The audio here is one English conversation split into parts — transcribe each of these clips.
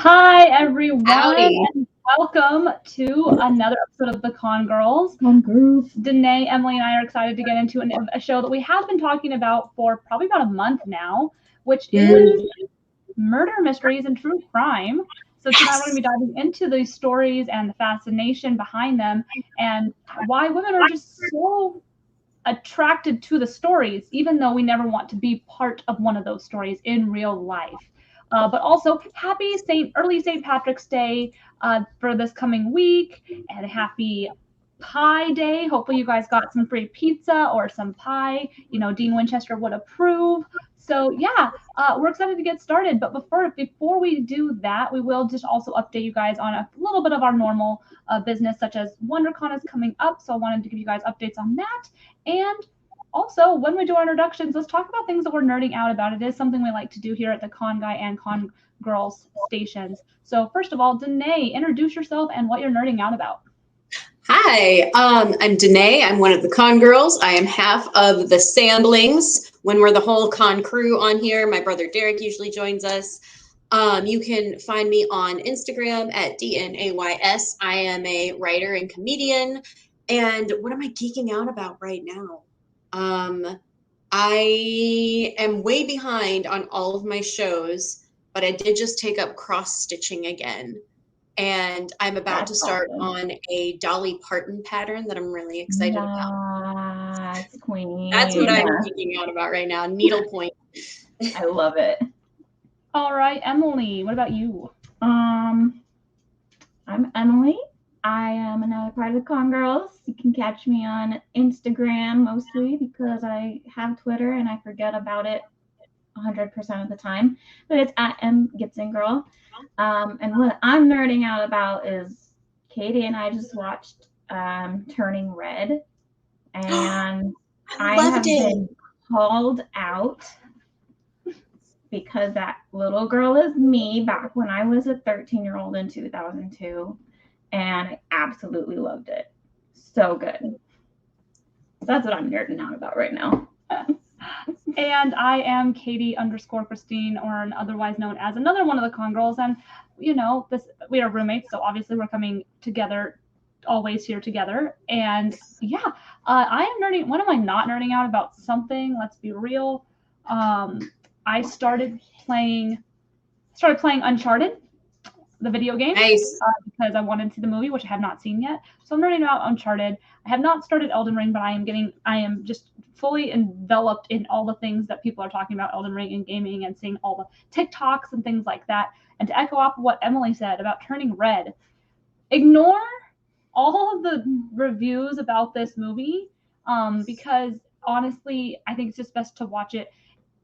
Hi, everyone, Howdy. and welcome to another episode of the Con Girls. Danae, Emily, and I are excited to get into a show that we have been talking about for probably about a month now, which is murder mysteries and true crime. So tonight we're going to be diving into these stories and the fascination behind them and why women are just so attracted to the stories, even though we never want to be part of one of those stories in real life. But also, happy early St. Patrick's Day for this coming week, and happy Pie Day. Hopefully, you guys got some free pizza or some pie. You know, Dean Winchester would approve. So yeah, we're excited to get started. But before we do that, we will just also update you guys on a little bit of our normal business, such as Wondercon is coming up. So I wanted to give you guys updates on that. And also, when we do our introductions, let's talk about things that we're nerding out about. It is something we like to do here at the Con Guy and Con Girls stations. So first of all, Danae, introduce yourself and what you're nerding out about. Hi, I'm Danae. I'm one of the con girls. I am half of the Samblings. When we're the whole con crew on here, my brother Derek usually joins us. You can find me on Instagram at DNAYS. I am a writer and comedian. And what am I geeking out about right now? I am way behind on all of my shows, but I did just take up cross stitching again. And I'm about to start on a Dolly Parton pattern that I'm really excited about. That's queen. That's what I'm geeking out about right now, needlepoint. I love it. All right, Emily, what about you? I'm Emily. I am another part of the Con Girls. You can catch me on Instagram mostly because I have Twitter and I forget about it 100% of the time. But it's at mgibsongirl. And what I'm nerding out about is Katie and I just watched Turning Red, and I have been called out because that little girl is me back when I was a 13-year-old in 2002, and I absolutely loved it. So good. So that's what I'm nerding out about right now. And I am Katie_Christine, or otherwise known as another one of the Con Girls. And you know, we are roommates, so obviously we're coming together, always here together. And yeah, I am nerding. When am I not nerding out about something? Let's be real. I started playing Uncharted, the video game. Nice. Because I wanted to see the movie, which I have not seen yet. So I'm nerding out Uncharted. I have not started Elden Ring, but I am just fully enveloped in all the things that people are talking about Elden Ring and gaming and seeing all the TikToks and things like that. And to echo off of what Emily said about Turning Red, ignore all of the reviews about this movie because honestly, I think it's just best to watch it.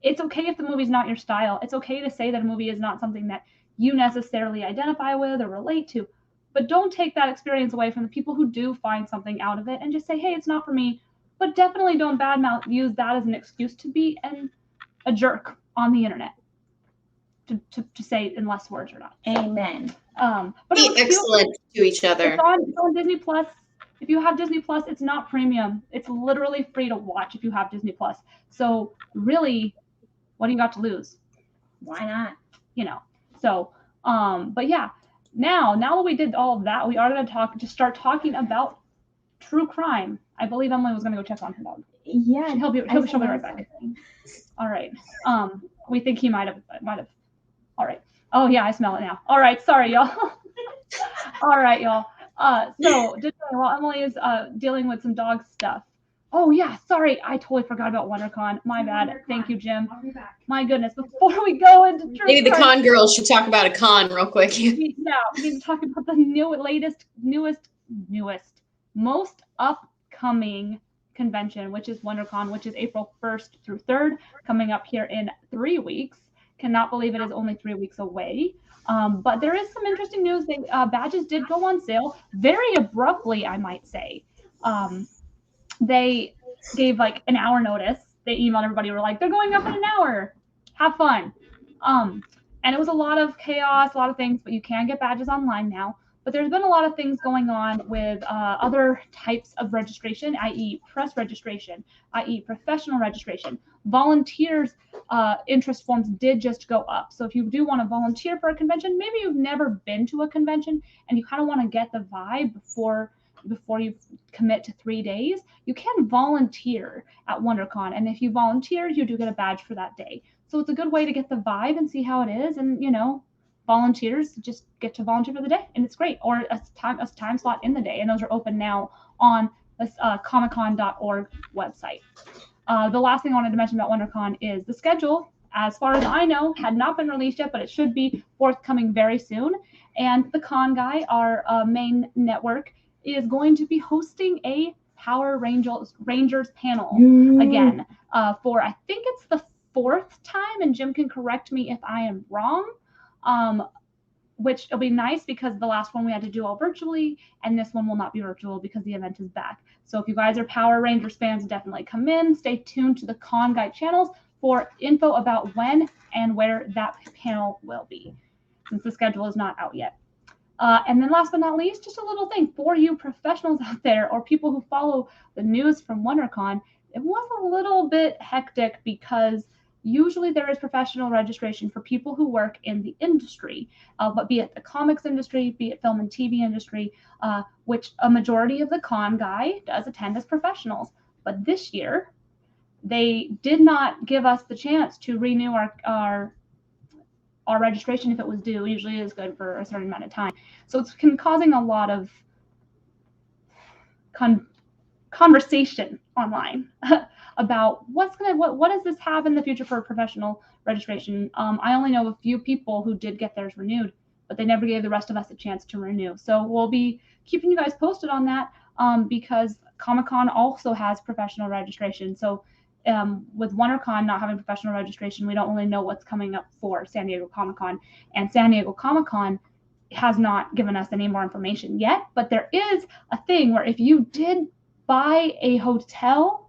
It's okay if the movie's not your style. It's okay to say that a movie is not something that you necessarily identify with or relate to, but don't take that experience away from the people who do find something out of it and just say, hey, it's not for me. But definitely don't use that as an excuse to be a jerk on the internet. To say in less words or not. Amen. But Be excellent to each other. It's on Disney Plus. If you have Disney Plus, it's not premium. It's literally free to watch if you have Disney Plus. So really, what do you got to lose? Why not? You know. So, but yeah, now that we did all of that, we are going to start talking about true crime. I believe Emily was going to go check on her dog. Yeah, she'll be right back. All right. We think he might have. All right. Oh yeah, I smell it now. All right. Sorry, y'all. All right, y'all. So just while Emily is dealing with some dog stuff. Oh yeah, sorry, I totally forgot about WonderCon. My bad. Thank you, Jim. I'll be back. My goodness. Before we go into true Maybe the crime, con girls should talk about a con real quick. we need to talk about the newest, most upcoming convention, which is Wondercon, which is April 1st through 3rd, coming up here in 3 weeks. Cannot believe it is only 3 weeks away. But there is some interesting news. Badges did go on sale very abruptly, I might say. They gave like an hour notice. They emailed everybody. Were like, they're going up in an hour. Have fun. And it was a lot of chaos, a lot of things, but you can get badges online now. But there's been a lot of things going on with other types of registration, i.e. press registration, i.e. professional registration. Volunteers' interest forms did just go up. So if you do want to volunteer for a convention, maybe you've never been to a convention and you kind of want to get the vibe before you commit to 3 days, you can volunteer at Wondercon. And if you volunteer, you do get a badge for that day. So it's a good way to get the vibe and see how it is. And, volunteers just get to volunteer for the day, and it's great. Or a time slot in the day, and those are open now on the comiccon.org website. The last thing I wanted to mention about WonderCon is the schedule. As far as I know, had not been released yet, but it should be forthcoming very soon. And the Con Guy, our main network, is going to be hosting a Power Rangers panel again for, I think it's the 4th time, and Jim can correct me if I am wrong. Which will be nice because the last one we had to do all virtually, and this one will not be virtual because the event is back. So if you guys are Power Rangers fans, definitely come in. Stay tuned to the Con Guy channels for info about when and where that panel will be, since the schedule is not out yet. And then last but not least, just a little thing for you professionals out there or people who follow the news from WonderCon. It was a little bit hectic because usually there is professional registration for people who work in the industry, but be it the comics industry, be it film and TV industry, which a majority of the Con Guy does attend as professionals. But this year, they did not give us the chance to renew our registration if it was due. Usually it is good for a certain amount of time. So it's causing a lot of conversation online about what does this have in the future for professional registration. I only know a few people who did get theirs renewed, but they never gave the rest of us a chance to renew. So we'll be keeping you guys posted on that because Comic-Con also has professional registration. So with WonderCon not having professional registration, we don't really know what's coming up for San Diego Comic-Con. And San Diego Comic-Con has not given us any more information yet, but there is a thing where if you did buy a hotel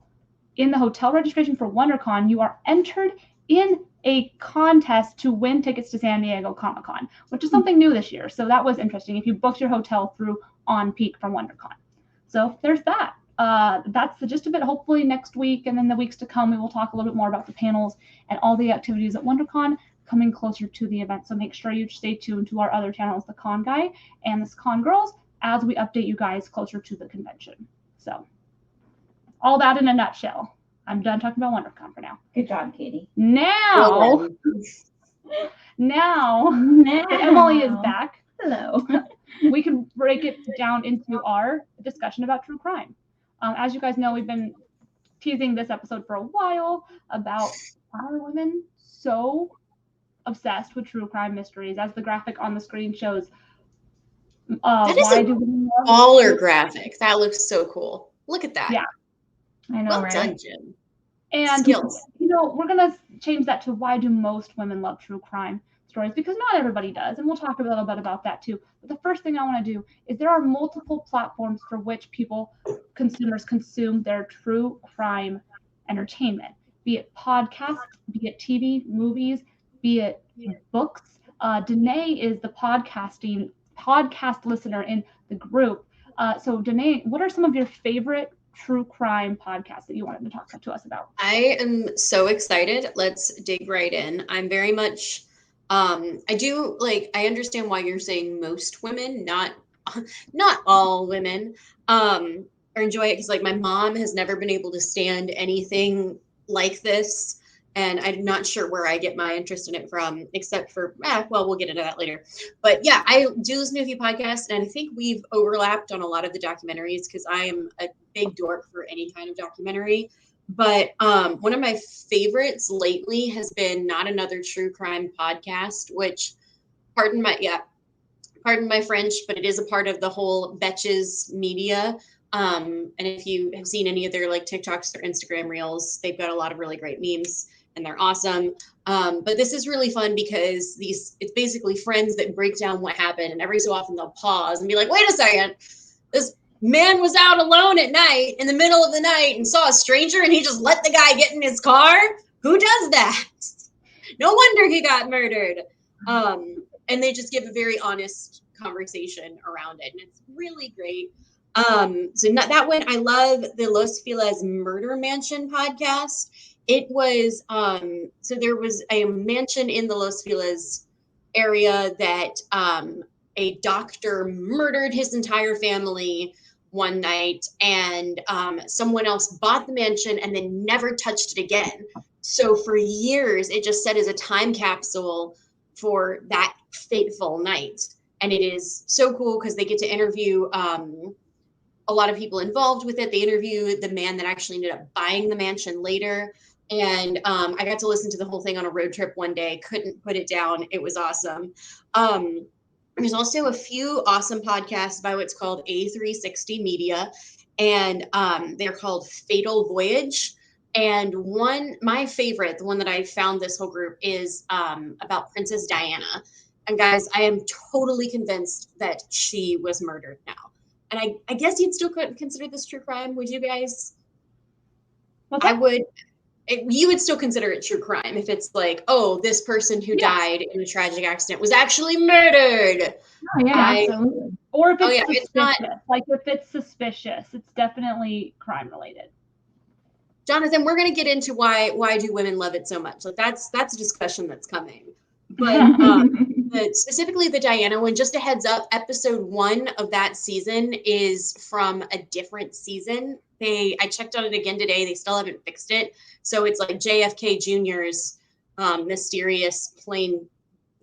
in the hotel registration for WonderCon, you are entered in a contest to win tickets to San Diego Comic-Con, which is something new this year. So that was interesting if you booked your hotel through On Peak from WonderCon. So there's that. That's the gist of it. Hopefully next week and then the weeks to come, we will talk a little bit more about the panels and all the activities at WonderCon coming closer to the event. So make sure you stay tuned to our other channels, the Con Guy and the Con Girls, as we update you guys closer to the convention. So all that in a nutshell. I'm done talking about WonderCon for now. Good job, Katie. Now that Emily is back. Hello. We can break it down into our discussion about true crime. As you guys know, we've been teasing this episode for a while about why are women so obsessed with true crime mysteries, as the graphic on the screen shows. That is a baller graphic. That looks so cool. Look at that. Yeah. I know, well right? done, Jim. And, Skills. we're going to change that to why do most women love true crime stories? Because not everybody does. And we'll talk a little bit about that too. But the first thing I want to do is there are multiple platforms for which consumers consume their true crime entertainment, be it podcasts, be it TV, movies, be it books. Danae is the podcast listener in the group. So Danae, what are some of your favorite true crime podcasts that you wanted to talk to us about? I am so excited. Let's dig right in. I'm very much, I understand why you're saying most women, not all women, or enjoy it. Cause like my mom has never been able to stand anything like this. And I'm not sure where I get my interest in it from, except for, we'll get into that later. But yeah, I do listen to a few podcasts, and I think we've overlapped on a lot of the documentaries because I am a big dork for any kind of documentary. But one of my favorites lately has been Not Another True Crime Podcast, which, pardon my French, but it is a part of the whole Betches media. And if you have seen any of their like TikToks or Instagram reels, they've got a lot of really great memes. And they're awesome. But this is really fun because it's basically friends that break down what happened. And every so often they'll pause and be like, wait a second, this man was out alone at night in the middle of the night and saw a stranger and he just let the guy get in his car? Who does that? No wonder he got murdered. And they just give a very honest conversation around it, and it's really great. So not that one. I love the Los Feliz Murder Mansion podcast. It was so there was a mansion in the Los Feliz area that a doctor murdered his entire family one night, and someone else bought the mansion and then never touched it again. So for years, it just sat as a time capsule for that fateful night. And it is so cool because they get to interview a lot of people involved with it. They interview the man that actually ended up buying the mansion later. And I got to listen to the whole thing on a road trip one day. Couldn't put it down. It was awesome. There's also a few awesome podcasts by what's called A360 Media, and they're called Fatal Voyage. And my favorite, the one that I found this whole group, is about Princess Diana. And guys, I am totally convinced that she was murdered now. And I guess you'd still consider this true crime, would you guys? I would. You would still consider it true crime if it's like, oh, this person who died in a tragic accident was actually murdered. Oh, yeah, absolutely. Or if it's suspicious. It's not, like if it's suspicious, it's definitely crime related. Jonathan, we're going to get into why do women love it so much. Like that's a discussion that's coming. But specifically the Diana one, just a heads up, episode 1 of that season is from a different season. I checked on it again today. They still haven't fixed it. So it's like JFK Jr.'s mysterious plane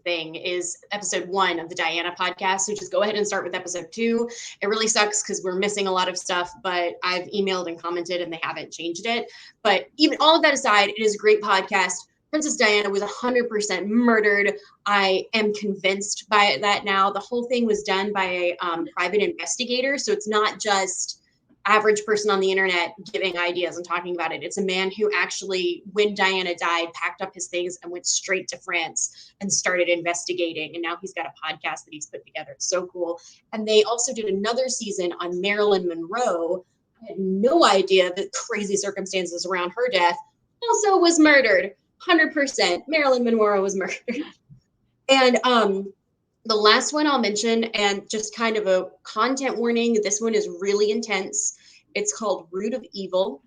thing is episode 1 of the Diana podcast. So just go ahead and start with episode 2. It really sucks because we're missing a lot of stuff, but I've emailed and commented and they haven't changed it. But even all of that aside, it is a great podcast. Princess Diana was 100% murdered. I am convinced by that now. The whole thing was done by a private investigator. So it's not just average person on the internet giving ideas and talking about it. It's a man who actually, when Diana died, packed up his things and went straight to France and started investigating. And now he's got a podcast that he's put together. It's so cool. And they also did another season on Marilyn Monroe. I had no idea the crazy circumstances around her death. Also was murdered. 100% Marilyn Monroe was murdered. And the last one I'll mention, and just kind of a content warning, this one is really intense. It's called Root of Evil,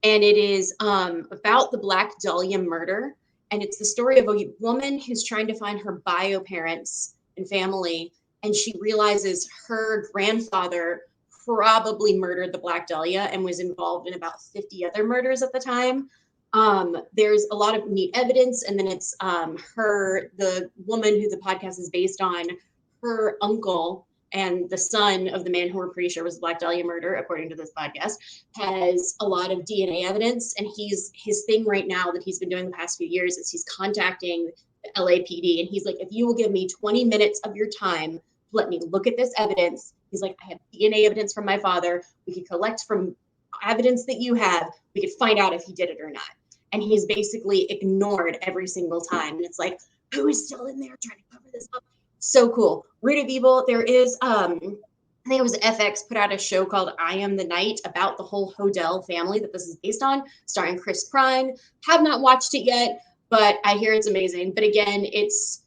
and it is about the Black Dahlia murder. And it's the story of a woman who's trying to find her bio parents and family, and she realizes her grandfather probably murdered the Black Dahlia and was involved in about 50 other murders at the time. There's a lot of neat evidence, and then it's the woman who the podcast is based on, her uncle and the son of the man who we're pretty sure was the Black Dahlia murder, according to this podcast, has a lot of DNA evidence. And his thing right now that he's been doing the past few years is he's contacting the LAPD, and he's like, if you will give me 20 minutes of your time, let me look at this evidence. He's like, I have DNA evidence from my father. We could collect from evidence that you have. We could find out if he did it or not. And he's basically ignored every single time. And it's like, who is still in there trying to cover this up? So cool. Root of Evil. There is, I think it was FX put out a show called I Am the Night about the whole Hodel family that this is based on, starring Chris Pine. Have not watched it yet, but I hear it's amazing. But again, it's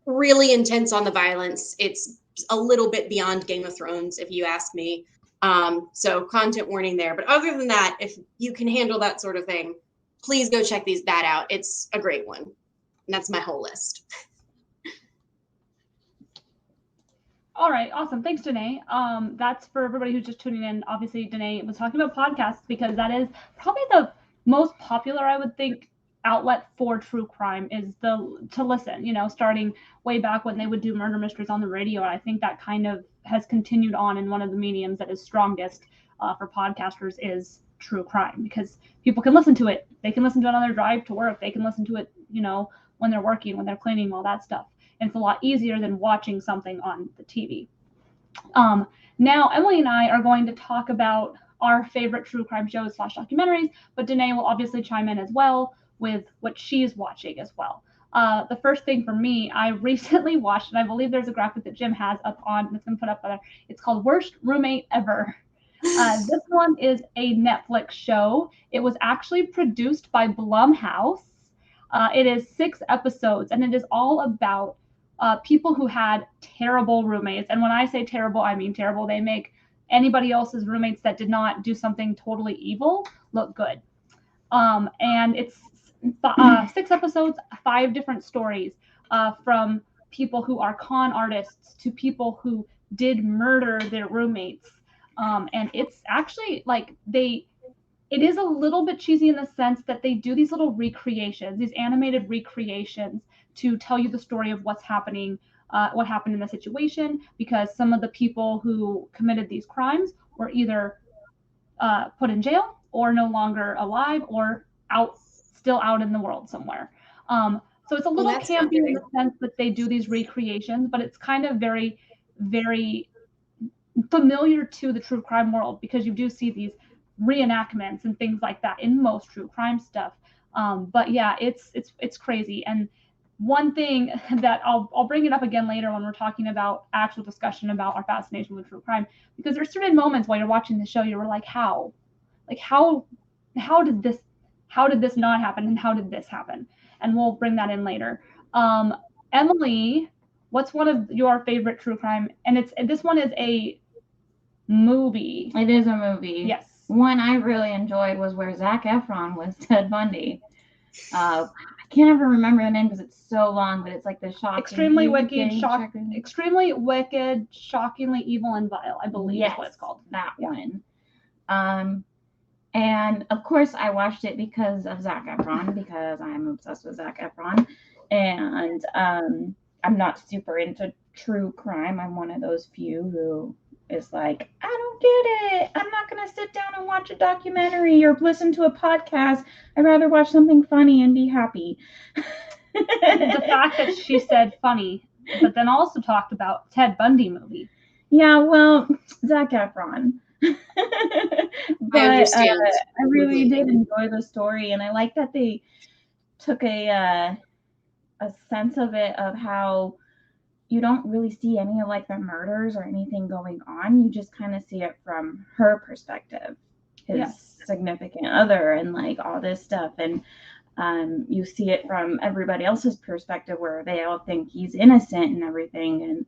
really intense on the violence. It's a little bit beyond Game of Thrones, if you ask me. So content warning there. But other than that, if you can handle that sort of thing, please go check that out. It's a great one. And that's my whole list. All right, awesome. Thanks, Danae. That's for everybody who's just tuning in. Obviously, Danae was talking about podcasts because that is probably the most popular, I would think, outlet for true crime is to listen, starting way back when they would do murder mysteries on the radio. I think that kind of has continued on, in one of the mediums that is strongest for podcasters is true crime, because people can listen to it. They can listen to it on their drive to work. They can listen to it, when they're working, when they're cleaning, all that stuff. And it's a lot easier than watching something on the TV. Now, Emily and I are going to talk about our favorite true crime shows / documentaries, but Danae will obviously chime in as well with what she's watching as well. The first thing for me, I recently watched, and I believe there's a graphic that Jim has up on, that's been put up there. It's called Worst Roommate Ever. This one is a Netflix show. It was actually produced by Blumhouse. It is 6 episodes, and it is all about people who had terrible roommates. And when I say terrible, I mean terrible. They make anybody else's roommates that did not do something totally evil look good. And it's 6 episodes, 5 different stories, from people who are con artists to people who did murder their roommates. And it's actually like it is a little bit cheesy in the sense that they do these little recreations, these animated recreations to tell you the story of what's happening, what happened in the situation, because some of the people who committed these crimes were either put in jail or no longer alive or still out in the world somewhere. So it's a little campy in the sense that they do these recreations, but it's kind of very, very familiar to the true crime world, because you do see these reenactments and things like that in most true crime stuff. But yeah, it's crazy. And one thing that I'll bring it up again later when we're talking about actual discussion about our fascination with true crime, because there's certain moments while you're watching the show you were like, how did this not happen, and how did this happen? And we'll bring that in later. Emily, what's one of your favorite true crime? And this one is a movie. It is a movie. Yes. One I really enjoyed was where Zac Efron was Ted Bundy. I can't ever remember the name because it's so long, but it's like the shocking. Extremely wicked, shockingly evil and vile, I believe is what it's called. That one. And of course I watched it because of Zac Efron, because I'm obsessed with Zac Efron. And I'm not super into true crime. I'm one of those few who is like, I don't get it. I'm not going to sit down and watch a documentary or listen to a podcast. I'd rather watch something funny and be happy. The fact that she said funny, but then also talked about Ted Bundy movie. Yeah, well, Zac Efron. But I understand. I really did enjoy the story, and I like that they took a sense of it, of how you don't really see any of like the murders or anything going on. You just kind of see it from her perspective, his significant other, and like all this stuff. And you see it from everybody else's perspective, where they all think he's innocent and everything. And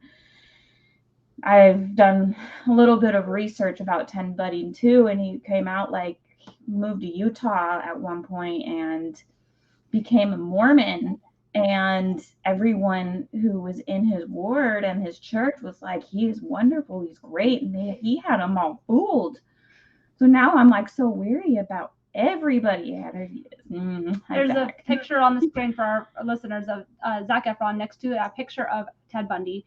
I've done a little bit of research about Ted Bundy too, and he came out like moved to Utah at one point and became a Mormon. And everyone who was in his ward and his church was like, he's wonderful, he's great. And he had them all fooled. So now I'm like so weary about everybody. There's a picture on the screen for our listeners of Zac Efron next to a picture of Ted Bundy,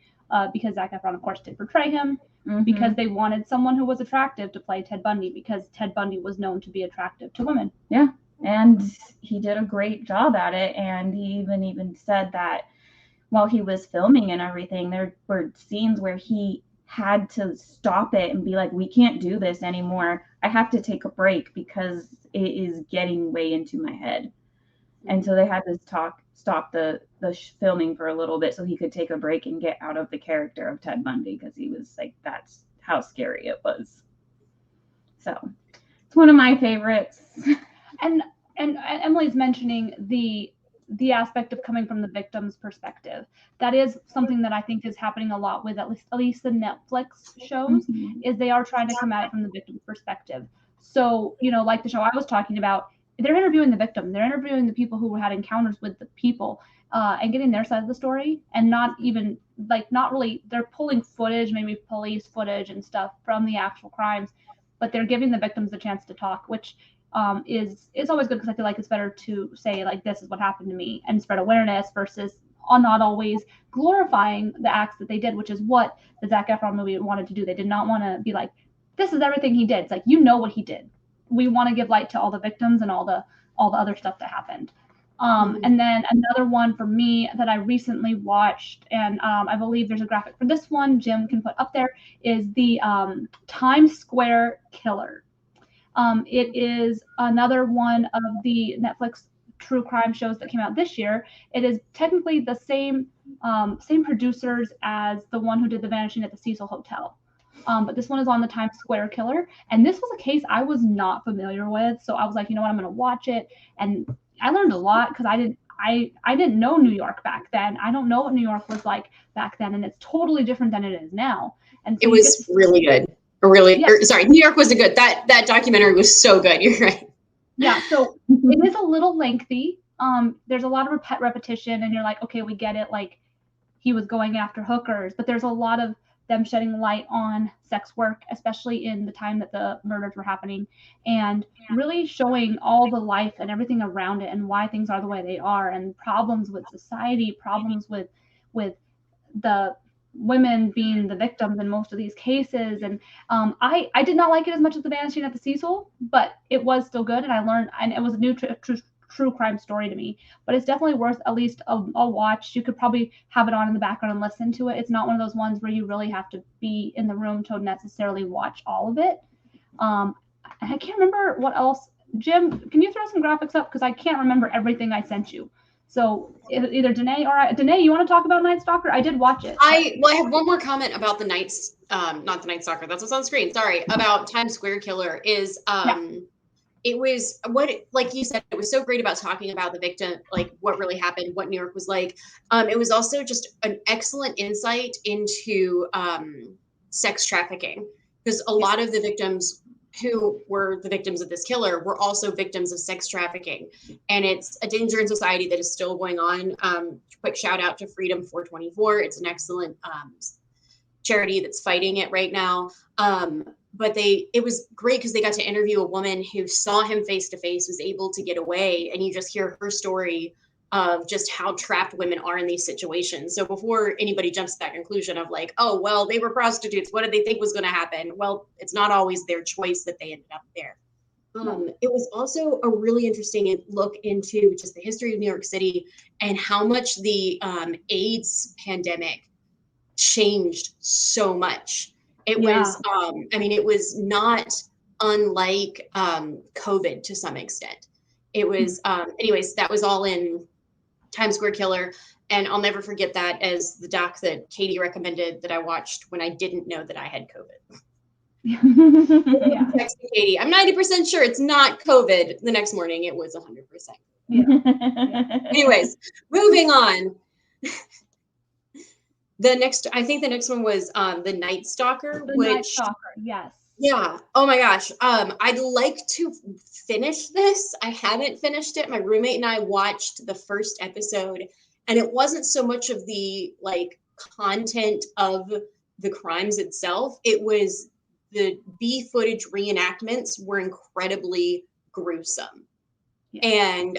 because Zac Efron, of course, did portray him, because they wanted someone who was attractive to play Ted Bundy, because Ted Bundy was known to be attractive to women. Yeah. And he did a great job at it. And he even said that while he was filming and everything, there were scenes where he had to stop it and be like, we can't do this anymore. I have to take a break because it is getting way into my head. And so they had to stop the filming for a little bit so he could take a break and get out of the character of Ted Bundy, because he was like, that's how scary it was. So it's one of my favorites. And Emily's mentioning the aspect of coming from the victim's perspective. That is something that I think is happening a lot with at least the Netflix shows, is they are trying to come at it from the victim's perspective. So, like the show I was talking about, they're interviewing the victim. They're interviewing the people who had encounters with the people, and getting their side of the story, and not really, they're pulling footage, maybe police footage and stuff from the actual crimes, but they're giving the victims the chance to talk, which is always good, because I feel like it's better to say like, this is what happened to me, and spread awareness, versus not always glorifying the acts that they did, which is what the Zac Efron movie wanted to do. They did not want to be like, this is everything he did. It's like, what he did. We want to give light to all the victims and all the other stuff that happened. And then another one for me that I recently watched, and I believe there's a graphic for this one Jim can put up there, is the Times Square Killer. It is another one of the Netflix true crime shows that came out this year. It is technically the same producers as the one who did The Vanishing at the Seesaw Hotel. But this one is on the Times Square Killer. And this was a case I was not familiar with. So I was like, I'm going to watch it. And I learned a lot, because I didn't know New York back then. I don't know what New York was like back then, and it's totally different than it is now. And so it was really good. New York was that documentary was so good. You're right. Yeah, so it is a little lengthy. There's a lot of repetition, and you're like, okay, we get it. Like, he was going after hookers, but there's a lot of them shedding light on sex work, especially in the time that the murders were happening, and really showing all the life and everything around it and why things are the way they are, and problems with society, problems with the women being the victims in most of these cases. And I did not like it as much as the Vanishing at the Seesaw, but it was still good, and I learned, and it was a new true crime story to me. But it's definitely worth at least a watch. You could probably have it on in the background and listen to it. It's not one of those ones where you really have to be in the room to necessarily watch all of it. I can't remember what else. Jim, can you throw some graphics up, because I can't remember everything I sent you. So either Danae or Danae, you want to talk about Night Stalker? I did watch it. I have one more comment about the not the Night Stalker. That's what's on screen. Sorry, about Times Square Killer is it was like you said, it was so great about talking about the victim, like what really happened, what New York was like. It was also just an excellent insight into sex trafficking, because a lot of the victims who were the victims of this killer were also victims of sex trafficking. And it's a danger in society that is still going on. Quick shout out to Freedom 424. It's an excellent charity that's fighting it right now. But it was great because they got to interview a woman who saw him face to face, was able to get away. And you just hear her story of just how trapped women are in these situations. So before anybody jumps to that conclusion of like, oh, well, they were prostitutes, what did they think was going to happen? Well, it's not always their choice that they ended up there. It was also a really interesting look into just the history of New York City and how much the AIDS pandemic changed so much. It was, it was not unlike COVID to some extent. It was, anyways, that was all in Times Square Killer. And I'll never forget that as the doc that Katie recommended that I watched when I didn't know that I had COVID. Texted Katie, I'm 90% sure it's not COVID. The next morning it was 100%. Anyways, moving on. I think the next one was the Night Stalker. Night Stalker, yes. Yeah. Oh my gosh. I'd like to finish this. I haven't finished it. My roommate and I watched the first episode, and it wasn't so much of the like content of the crimes itself. It was the B footage reenactments were incredibly gruesome. Yeah. And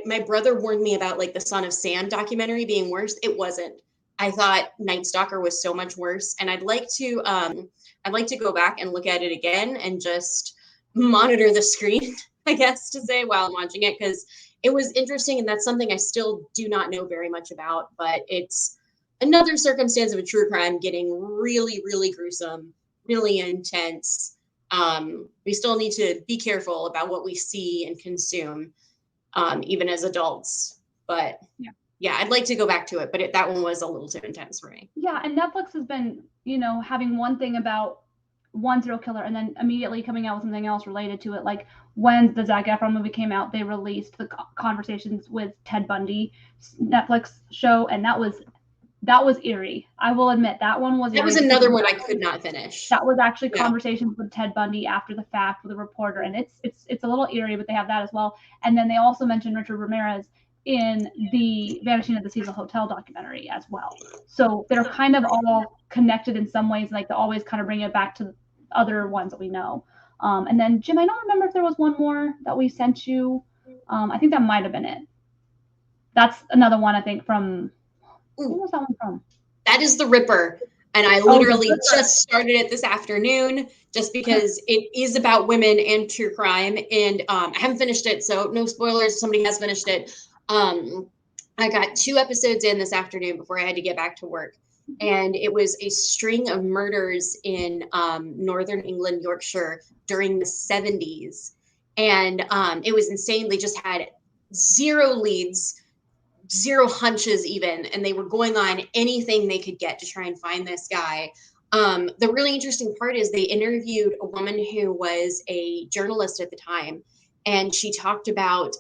my brother warned me about like the Son of Sam documentary being worse. It wasn't. I thought Night Stalker was so much worse, and I'd like to go back and look at it again and just monitor the screen, I guess, to say while I'm watching it, because it was interesting, and that's something I still do not know very much about. But it's another circumstance of a true crime getting really, really gruesome, really intense. We still need to be careful about what we see and consume, even as adults. But yeah, I'd like to go back to it, but that one was a little too intense for me. Yeah, and Netflix has been, having one thing about one serial killer and then immediately coming out with something else related to it. Like when the Zac Efron movie came out, they released the Conversations with Ted Bundy Netflix show, and that was eerie. I will admit that one was. That was another one I could not finish. That was actually Conversations with Ted Bundy after the fact with a reporter, and it's a little eerie, but they have that as well. And then they also mentioned Richard Ramirez in the Vanishing at the Seesaw Hotel documentary as well. So they're kind of all connected in some ways, like they always kind of bring it back to other ones that we know. And then Jim, I don't remember if there was one more that we sent you. I think that might have been it. That's another one I think from. Who was that one from? That is The Ripper. And I literally just started it this afternoon just because it is about women and true crime. And I haven't finished it, so no spoilers. Somebody has finished it. I got 2 episodes in this afternoon before I had to get back to work. And it was a string of murders in northern England, Yorkshire during the 70s. And it was insane. They just had 0 leads, 0 hunches even, and they were going on anything they could get to try and find this guy. The really interesting part is they interviewed a woman who was a journalist at the time, and she talked about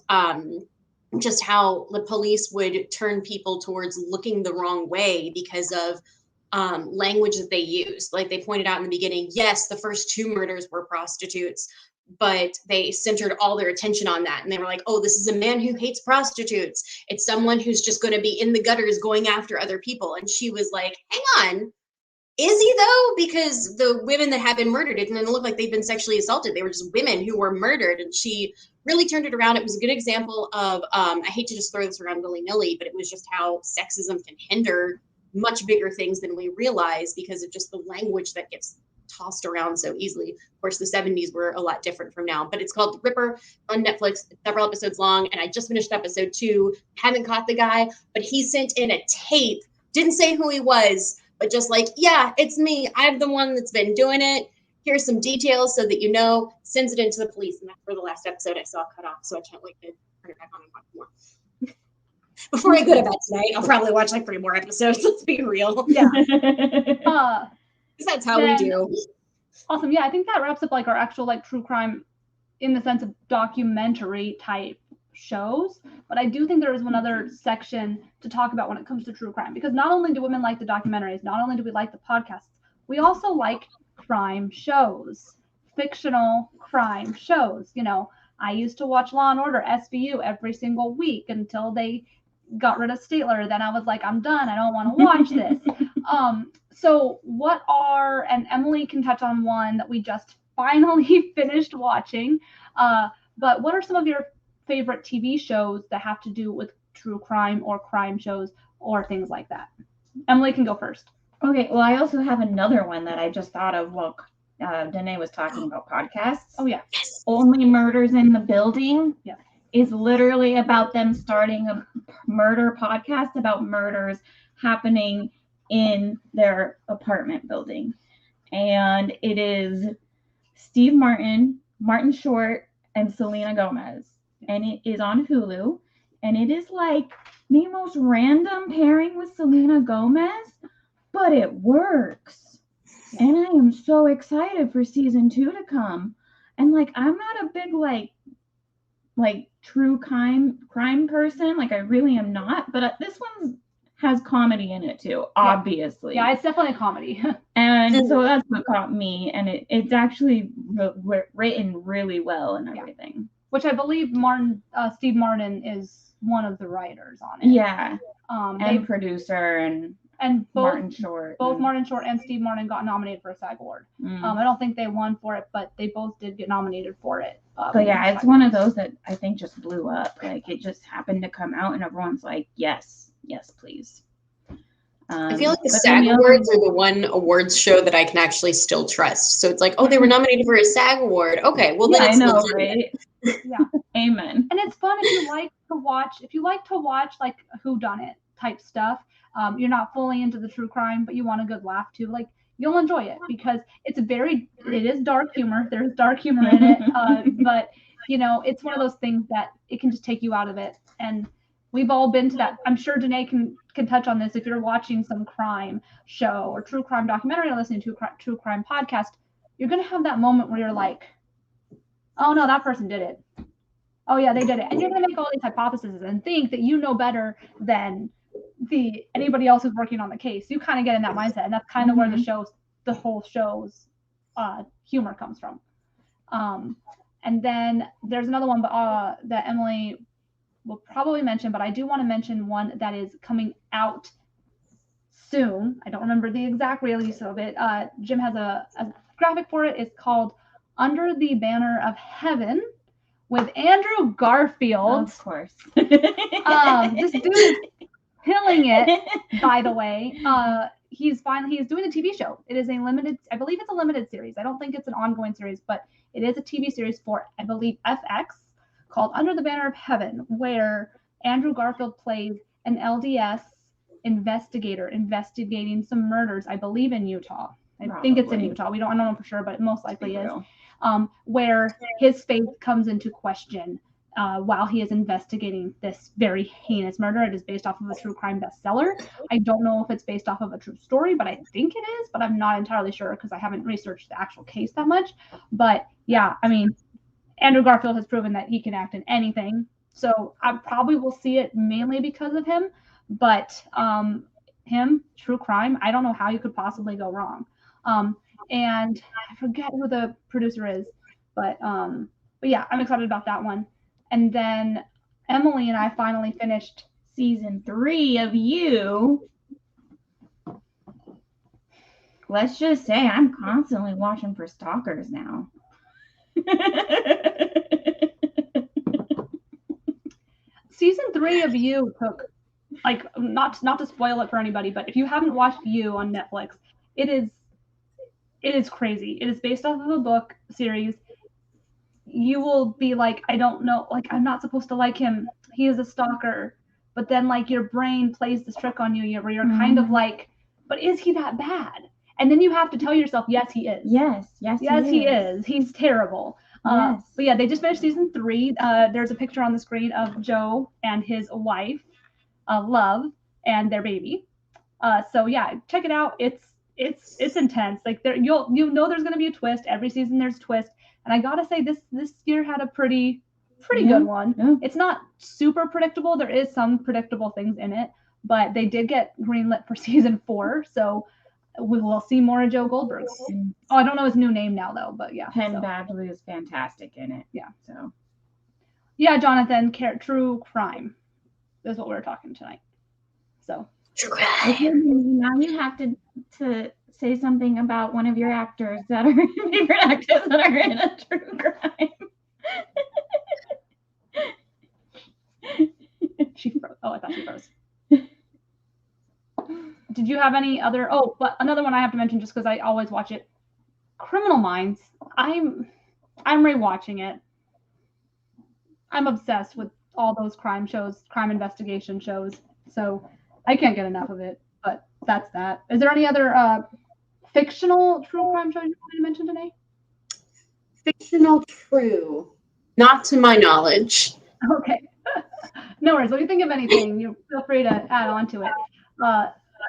just how the police would turn people towards looking the wrong way because of language that they used. Like they pointed out in the beginning, yes, the first 2 murders were prostitutes, but they centered all their attention on that. And they were like, oh, this is a man who hates prostitutes. It's someone who's just going to be in the gutters going after other people. And she was like, hang on. Is he though? Because the women that have been murdered, it didn't look like they've been sexually assaulted. They were just women who were murdered. And she really turned it around. It was a good example of, I hate to just throw this around willy-nilly, but it was just how sexism can hinder much bigger things than we realize because of just the language that gets tossed around so easily. Of course, the 70s were a lot different from now, but it's called Ripper on Netflix. It's several episodes long, and I just finished episode 2. Haven't caught the guy, but he sent in a tape, didn't say who he was, but just like, yeah, it's me. I'm the one that's been doing it. Here's some details so that you know, sends it into the police. And that's where the last episode I saw cut off, so I can't wait to turn it back on and watch more. Before I go to bed tonight, I'll probably watch like 3 more episodes. Let's be real. Yeah. That's how we do. Awesome. Yeah, I think that wraps up like our actual like true crime in the sense of documentary type shows. But I do think there is one other section to talk about when it comes to true crime, because not only do women like the documentaries, not only do we like the podcasts, we also like crime shows, fictional crime shows. You know, I used to watch Law and Order SVU every single week until they got rid of Statler. Then I was like, I'm done. I don't want to watch this. So what are, and Emily can touch on one that we just finally finished watching, but what are some of your favorite TV shows that have to do with true crime or crime shows or things like that? Emily can go first. Okay, well, I also have another one that I just thought of while Danae was talking about podcasts. Oh, yeah. Only Murders in the Building. Yeah. Is literally about them starting a murder podcast about murders happening in their apartment building. And it is Steve Martin, Martin Short, and Selena Gomez. And it is on Hulu. And it is like the most random pairing with Selena Gomez, but it works. And I am so excited for season 2 to come. And like, I'm not a big like true crime person. Like I really am not, but this one has comedy in it too, obviously. Yeah, it's definitely a comedy. And so that's what caught me, and it's actually written really well and everything. Yeah. Which I believe Steve Martin is one of the writers on it. Yeah. And producer and both Martin Short. Both Martin Short and Steve Martin got nominated for a SAG award. I don't think they won for it, but they both did get nominated for it. But yeah, it's one of those that I think just blew up. Like it just happened to come out and everyone's like, yes, please. I feel like the SAG awards are the one awards show that I can actually still trust. So it's like, oh, they were nominated for a SAG award. Okay, well then it's right? Yeah. Amen. And it's fun if you like to watch like whodunit type stuff. You're not fully into the true crime, but you want a good laugh too. Like you'll enjoy it because it is dark humor. There's dark humor in it. But you know, it's one of those things that it can just take you out of it. And we've all been to that. I'm sure Danae can touch on this. If you're watching some crime show or true crime documentary or listening to a true crime podcast, you're going to have that moment where you're like, oh no, that person did it. Oh yeah, they did it. And you're going to make all these hypotheses and think that you know better than anybody else who's working on the case. You kind of get in that mindset, and that's kind of where the whole show's humor comes from. And then there's another one that Emily will probably mention, but I do want to mention one that is coming out soon. I don't remember the exact release of it. Jim has a graphic for it. It's called Under the Banner of Heaven with Andrew Garfield. Of course. This dude is killing it, by the way. He's doing a TV show. It is I believe it's a limited series. I don't think it's an ongoing series, but it is a TV series for, I believe, FX called Under the Banner of Heaven, where Andrew Garfield plays an LDS investigator investigating some murders, I believe in Utah. I think it's in Utah. I don't know for sure, but it most likely is. Where his faith comes into question while he is investigating this very heinous murder. It is based off of a true crime bestseller. I don't know if it's based off of a true story, but I think it is, but I'm not entirely sure because I haven't researched the actual case that much. But yeah, I mean, Andrew Garfield has proven that he can act in anything. So I probably will see it mainly because of him. But him, true crime, I don't know how you could possibly go wrong. And I forget who the producer is, but yeah, I'm excited about that one. And then Emily and I finally finished season 3 of You. Let's just say I'm constantly watching for stalkers now. Season 3 of You took, like, not to spoil it for anybody, but if you haven't watched You on Netflix, it is crazy. It is based off of a book series. You will be like, I don't know, like, I'm not supposed to like him. He is a stalker. But then, like, your brain plays this trick on you where you're kind of like, but is he that bad? And then you have to tell yourself, yes, he is. Yes, he is. He's terrible. Yes. But yeah, they just finished season 3. There's a picture on the screen of Joe and his wife, Love, and their baby. So yeah, check it out. It's intense. Like you know there's gonna be a twist. Every season there's a twist. And I gotta say this year had a pretty good one. Yeah. It's not super predictable. There is some predictable things in it, but they did get greenlit for season 4. So we will see more of Joe Goldberg. Oh, I don't know his new name now though, but yeah. Penn Badgley is fantastic in it. Yeah. So. Yeah, Jonathan, true crime. That's what we're talking tonight. So. True crime. Now you have to say something about one of your actors that are your favorite actors that are in a true crime. She froze. Oh, I thought she froze. Did you have any other? Oh, but another one I have to mention just because I always watch it. Criminal Minds. I'm rewatching it. I'm obsessed with all those crime shows, crime investigation shows. So I can't get enough of it. But that's that. Is there any other fictional true crime shows you want to mention today? Fictional true. Not to my knowledge. Okay. No worries. When you think of anything, you feel free to add on to it.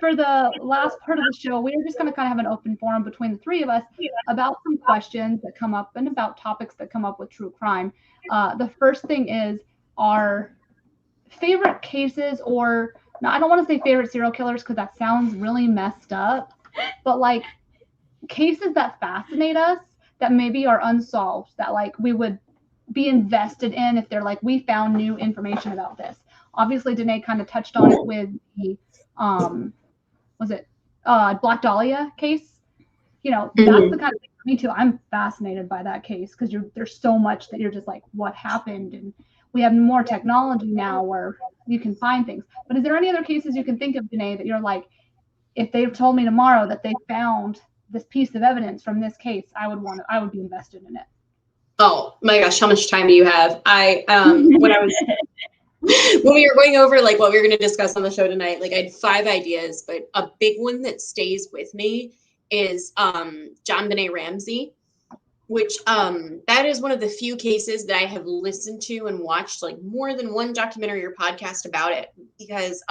For the last part of the show, we are just going to kind of have an open forum between the three of us about some questions that come up and about topics that come up with true crime. The first thing is our favorite cases, or no, I don't want to say favorite serial killers because that sounds really messed up, but like cases that fascinate us that maybe are unsolved, that like we would be invested in if they're like, we found new information about this. Obviously, Danae kind of touched on it with the Black Dahlia case. You know, that's the kind of thing for me too. I'm fascinated by that case because there's so much that you're just like, what happened? And we have more technology now where you can find things. But is there any other cases you can think of, Danae, that you're like, if they told me tomorrow that they found this piece of evidence from this case, I would be invested in it. Oh my gosh, how much time do you have? When we were going over like what we were going to discuss on the show tonight, like I had 5 ideas, but a big one that stays with me is Jonbenet Ramsay, which that is one of the few cases that I have listened to and watched like more than one documentary or podcast about it, because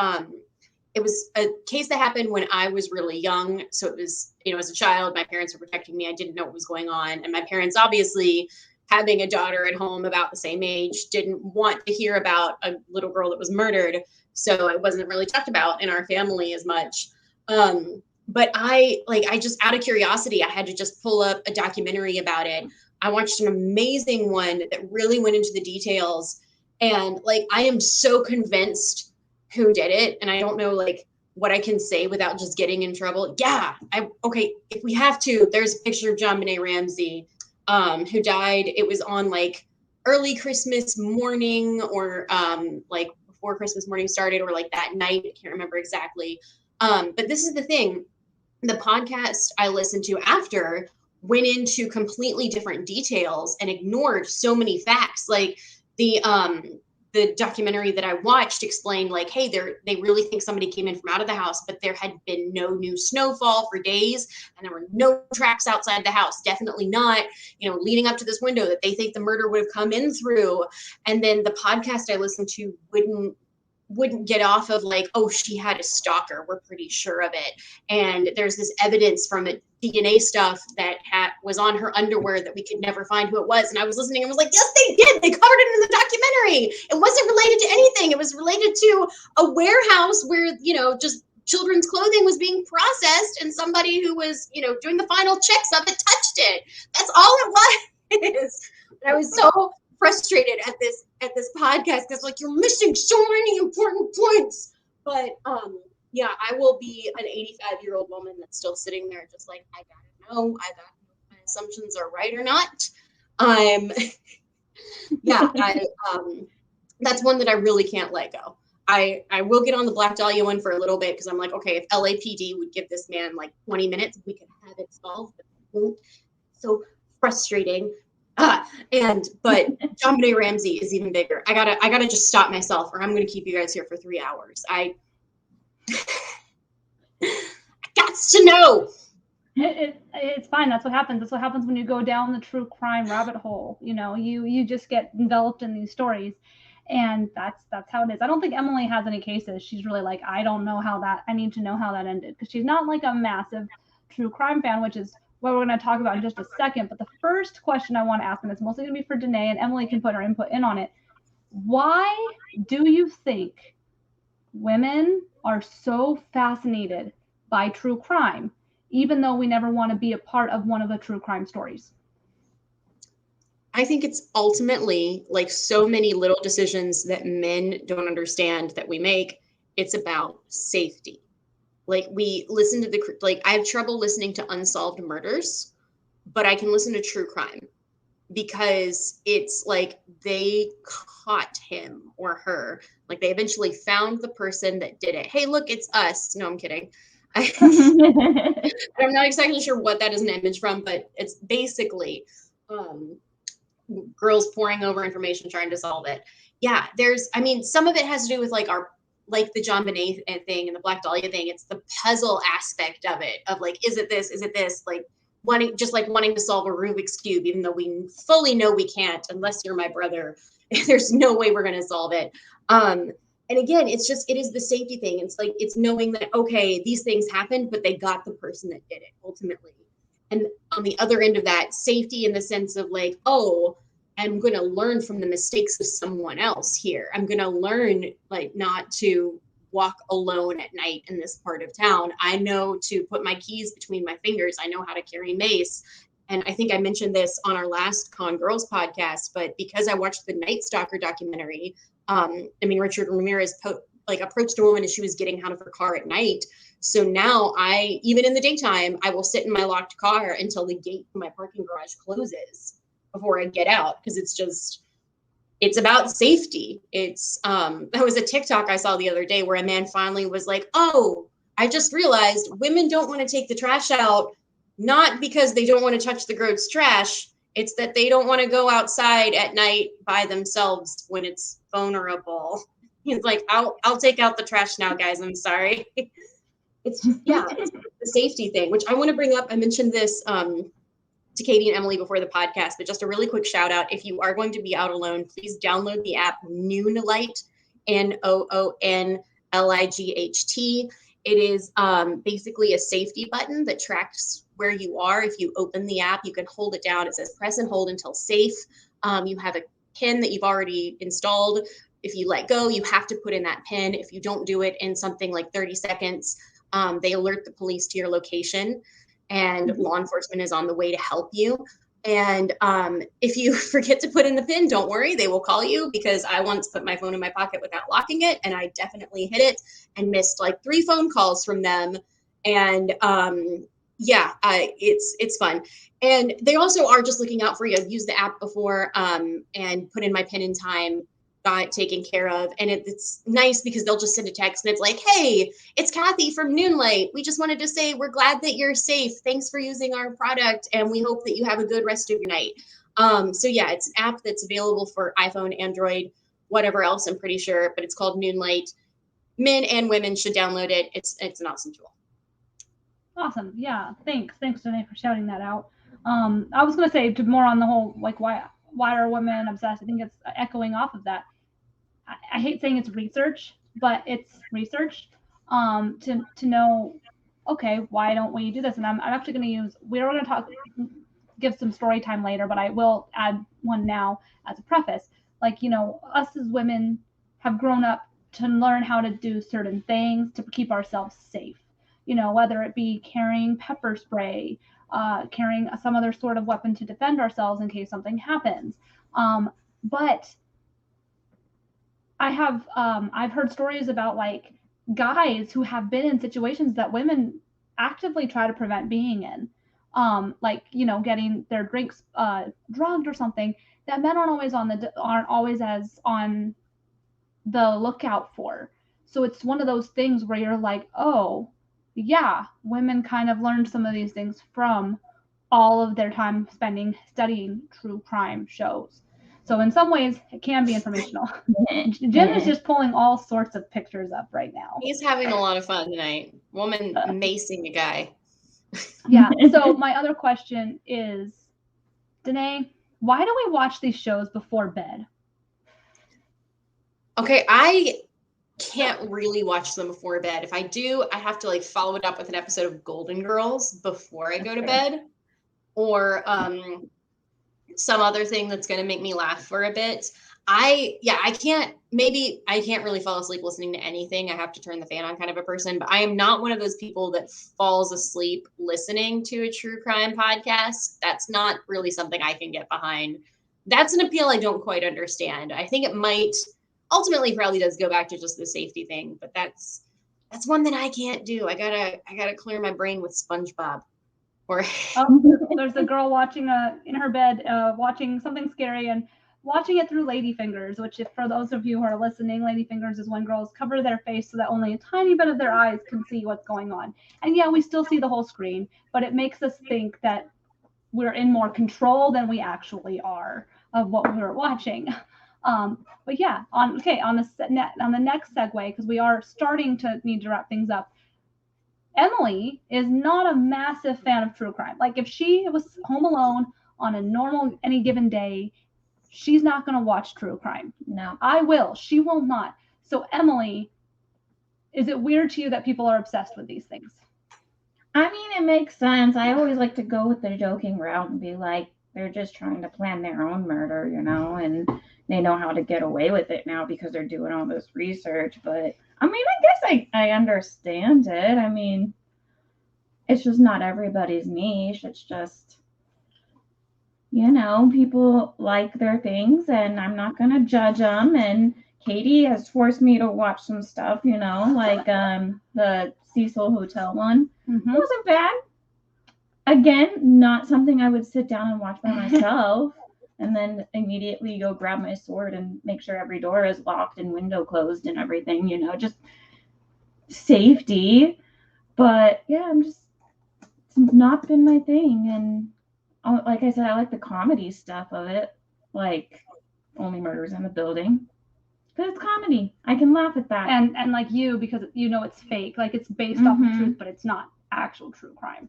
it was a case that happened when I was really young. So it was, as a child, my parents were protecting me. I didn't know what was going on. And my parents, obviously, having a daughter at home about the same age, didn't want to hear about a little girl that was murdered. So it wasn't really talked about in our family as much. But I just, out of curiosity, I had to just pull up a documentary about it. I watched an amazing one that really went into the details. And like, I am so convinced who did it. And I don't know like what I can say without just getting in trouble. Yeah. Okay. If we have to, there's a picture of Jonbenet Ramsay, who died. It was on like early Christmas morning, or like before Christmas morning started, or like that night. I can't remember exactly. But this is the thing. The podcast I listened to after went into completely different details and ignored so many facts. Like the documentary that I watched explained like, hey, they really think somebody came in from out of the house, but there had been no new snowfall for days, and there were no tracks outside the house. Definitely not, leading up to this window that they think the murder would have come in through. And then the podcast I listened to wouldn't get off of like, oh, she had a stalker. We're pretty sure of it. And there's this evidence from DNA stuff that was on her underwear that we could never find who it was. And I was listening and was like, yes, they did. They covered it in the documentary. It wasn't related to anything. It was related to a warehouse where, just children's clothing was being processed and somebody who was, doing the final checks of it touched it. That's all it was. And I was so frustrated at this podcast because like you're missing so many important points. But yeah, I will be an 85-year-old woman that's still sitting there just like, I gotta know if my assumptions are right or not. That's one that I really can't let go. I will get on the Black Dahlia one for a little bit because I'm like, okay, if LAPD would give this man like 20 minutes, we could have it solved, but they won't. So frustrating. But Jonbenet Ramsay is even bigger. I gotta just stop myself or I'm gonna keep you guys here for 3 hours. I got to know. It's fine. That's what happens. That's what happens when you go down the true crime rabbit hole. You just get enveloped in these stories, and that's how it is. I don't think Emily has any cases. She's really like, I need to know how that ended, because she's not like a massive true crime fan, which is what we're going to talk about in just a second. But the first question I want to ask, and it's mostly going to be for Danae, and Emily can put her input in on it. Why do you think women are so fascinated by true crime, even though we never want to be a part of one of the true crime stories? I think it's ultimately like so many little decisions that men don't understand that we make. It's about safety. Like we listen to I have trouble listening to unsolved murders, but I can listen to true crime because it's like they caught him or her. Like they eventually found the person that did it. Hey, look, it's us. No, I'm kidding. I'm not exactly sure what that is an image from, but it's basically girls poring over information trying to solve it. Yeah, some of it has to do with like the Jonbenet thing and the Black Dahlia thing. It's the puzzle aspect of it, of like, is it this? Is it this? Like wanting to solve a Rubik's Cube, even though we fully know we can't, unless you're my brother. There's no way we're going to solve it. And again, it is the safety thing. It's like, it's knowing that, okay, these things happened, but they got the person that did it ultimately. And on the other end of that, safety in the sense of like, oh, I'm going to learn from the mistakes of someone else here. I'm going to learn like not to walk alone at night in this part of town. I know to put my keys between my fingers. I know how to carry mace. And I think I mentioned this on our last Con Girls podcast, but because I watched the Night Stalker documentary, Richard Ramirez approached a woman as she was getting out of her car at night. So now even in the daytime, I will sit in my locked car until the gate to my parking garage closes before I get out, because it's about safety. That was a TikTok I saw the other day where a man finally was like, oh, I just realized women don't want to take the trash out, not because they don't want to touch the gross trash. It's that they don't want to go outside at night by themselves when it's vulnerable. He's like, I'll take out the trash now, guys. I'm sorry. It's the safety thing, which I want to bring up. I mentioned this to Katie and Emily before the podcast, but just a really quick shout out. If you are going to be out alone, please download the app Noonlight, Noonlight. It is basically a safety button that tracks where you are. If you open the app, you can hold it down. It says press and hold until safe. You have a pin that you've already installed. If you let go, you have to put in that pin. If you don't do it in something like 30 seconds, they alert the police to your location, and law enforcement is on the way to help you. And if you forget to put in the pin, don't worry, they will call you, because I once put my phone in my pocket without locking it, and I definitely hit it and missed like 3 phone calls from them. And it's fun. And they also are just looking out for you. I've used the app before and put in my pin in time, got it taken care of. And it's nice because they'll just send a text and it's like, hey, it's Kathy from Noonlight. We just wanted to say we're glad that you're safe. Thanks for using our product, and we hope that you have a good rest of your night. It's an app that's available for iPhone, Android, whatever else, I'm pretty sure, but it's called Noonlight. Men and women should download it. It's an awesome tool. Awesome. Yeah. Thanks, Danae, for shouting that out. I was going to say more on the whole, like, why are women obsessed? I think it's echoing off of that. I hate saying it's research, but it's research to know okay, why don't we do this? And I'm actually going to we're going to give some story time later, but I will add one now as a preface. Like, us as women have grown up to learn how to do certain things to keep ourselves safe, whether it be carrying pepper spray, carrying some other sort of weapon to defend ourselves in case something happens. But I've heard stories about like guys who have been in situations that women actively try to prevent being in, like getting their drinks drugged or something that men aren't always as on the lookout for. So it's one of those things where you're like, oh yeah, women kind of learned some of these things from all of their time studying true crime shows. So in some ways, it can be informational. Jim is just pulling all sorts of pictures up right now. He's having a lot of fun tonight. Woman macing a guy. Yeah. So my other question is, Danae, why do we watch these shows before bed? Okay, I can't really watch them before bed. If I do, I have to like follow it up with an episode of Golden Girls before I go to bed, or some other thing that's going to make me laugh for a bit. I can't really fall asleep listening to anything. I have to turn the fan on kind of a person, but I am not one of those people that falls asleep listening to a true crime podcast. That's not really something I can get behind. That's an appeal I don't quite understand. I think it might ultimately probably does go back to just the safety thing, but that's one that I can't do. I gotta clear my brain with SpongeBob. Or there's a girl watching in her bed watching something scary and watching it through ladyfingers, which if for those of you who are listening, ladyfingers is when girls cover their face so that only a tiny bit of their eyes can see what's going on. And yeah, we still see the whole screen, but it makes us think that we're in more control than we actually are of what we're watching. But yeah, on the next segue, because we are starting to need to wrap things up. Emily is not a massive fan of true crime. Like if she was home alone on a normal any given day, she's not going to watch true crime. No, I will. She will not. So Emily, is it weird to you that people are obsessed with these things? I mean, it makes sense. I always like to go with the joking route and be like, they're just trying to plan their own murder, and they know how to get away with it now because they're doing all this research. But I mean, I guess I understand it. I mean, it's just not everybody's niche. It's just, people like their things, and I'm not going to judge them. And Katie has forced me to watch some stuff, like the Seesaw Hotel one. Mm-hmm. It wasn't bad. Again, not something I would sit down and watch by myself and then immediately go grab my sword and make sure every door is locked and window closed and everything, just safety. But yeah, it's not been my thing. And like I said, I like the comedy stuff of it, like Only Murders in the Building. But it's comedy. I can laugh at that. And like you, because it's fake, like it's based off of truth, but it's not actual true crime.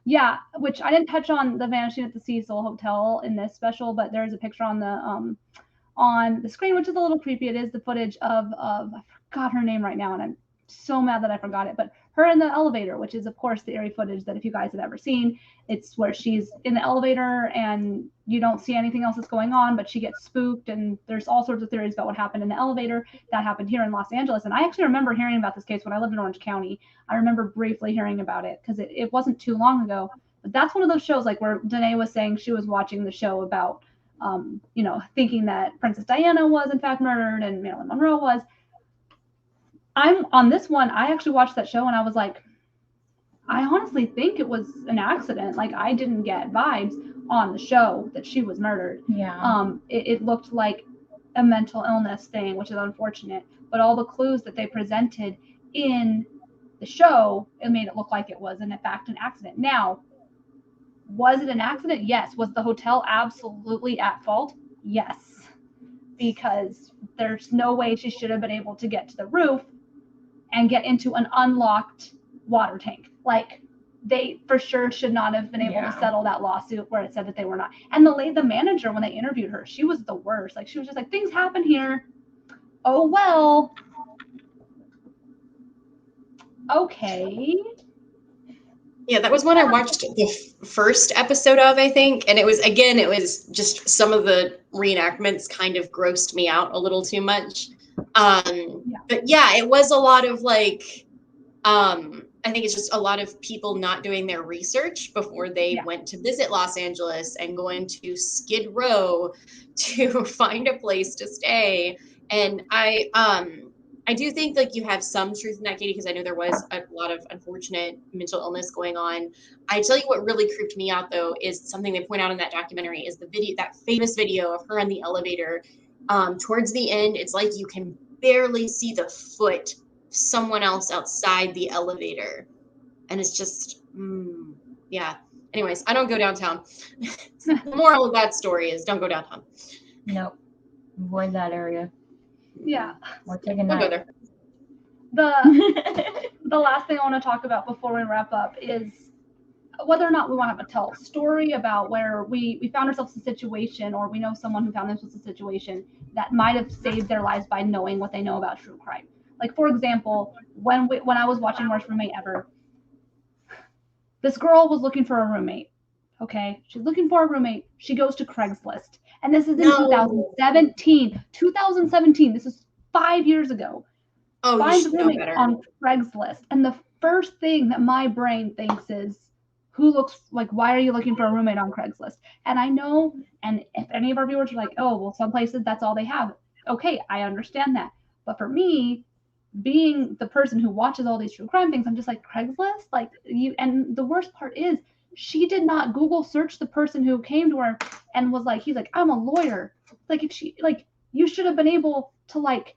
Yeah, which I didn't touch on the Vanishing at the Seesaw Hotel in this special, but there's a picture on the screen, which is a little creepy. It is the footage of I forgot her name right now, and I'm so mad that I forgot it, but her in the elevator, which is of course the eerie footage that if you guys have ever seen, it's where she's in the elevator and you don't see anything else that's going on, but she gets spooked, and there's all sorts of theories about what happened in the elevator. That happened here in Los Angeles, and I actually remember hearing about this case when I lived in Orange County. I remember briefly hearing about it because it wasn't too long ago, but that's one of those shows like where Danae was saying she was watching the show about thinking that Princess Diana was in fact murdered and Marilyn Monroe was. I'm on this one. I actually watched that show and I was like, I honestly think it was an accident. Like I didn't get vibes on the show that she was murdered. Yeah. It looked like a mental illness thing, which is unfortunate. But all the clues that they presented in the show, it made it look like it was in fact an accident. Now, was it an accident? Yes. Was the hotel absolutely at fault? Yes. Because there's no way she should have been able to get to the roof and get into an unlocked water tank. Like they for sure should not have been able to settle that lawsuit where it said that they were not. And the manager, when they interviewed her, she was the worst. Like she was just like, things happen here. Oh, well. Okay. Yeah, that was one I watched the first episode of, I think. And it was just some of the reenactments kind of grossed me out a little too much. But yeah, it was a lot of like, I think it's just a lot of people not doing their research before they went to visit Los Angeles and going to Skid Row to find a place to stay. And I do think like you have some truth in that, Katie, because I know there was a lot of unfortunate mental illness going on. I tell you what really creeped me out though is something they point out in that documentary is the video, that famous video of her in the elevator. Towards the end, it's like you can barely see the foot someone else outside the elevator, and it's just yeah. Anyways, I don't go downtown. The moral of that story is don't go downtown. Nope. Avoid that area. Yeah. Or take a Don't go night. there. The last thing I want to talk about before we wrap up is whether or not we want to tell a story about where we found ourselves in a situation, or we know someone who found themselves in a situation that might have saved their lives by knowing what they know about true crime. Like, for example, when I was watching Worst Roommate Ever, this girl was looking for a roommate. Okay, she's looking for a roommate. She goes to Craigslist, and this is in 2017. 2017. This is 5 years ago. Oh, Finds you a should know roommate better. on Craigslist, and the first thing that my brain thinks is, who looks like, why are you looking for a roommate on Craigslist? And I know, and if any of our viewers are like, oh, well, some places that's all they have. Okay, I understand that. But for me, being the person who watches all these true crime things, I'm just like, Craigslist? Like, you, and the worst part is, she did not Google search the person who came to her and was like, he's like, I'm a lawyer. Like, if she, like, you should have been able to, like,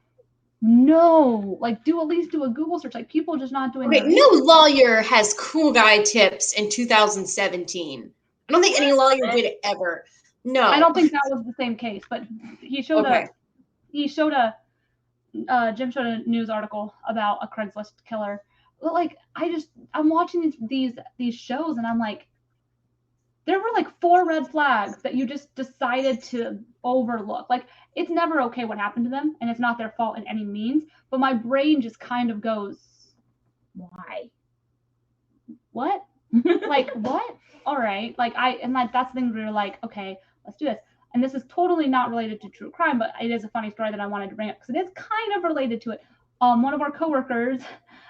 no, like, at least do a Google search. Like, people just not doing Okay, their no lawyer has cool guy tips in 2017. I don't think any lawyer did it ever. No. I don't think that was the same case, but he showed Jim showed a news article about a Craigslist killer. But like, I'm watching these shows, and I'm like, there were like 4 red flags that you just decided to overlook. Like, it's never okay what happened to them, and it's not their fault in any means, but my brain just kind of goes, why? What? Like, what? All right. Like, that's the thing where you're like, okay, let's do this. And this is totally not related to true crime, but it is a funny story that I wanted to bring up because it is kind of related to it. One of our coworkers,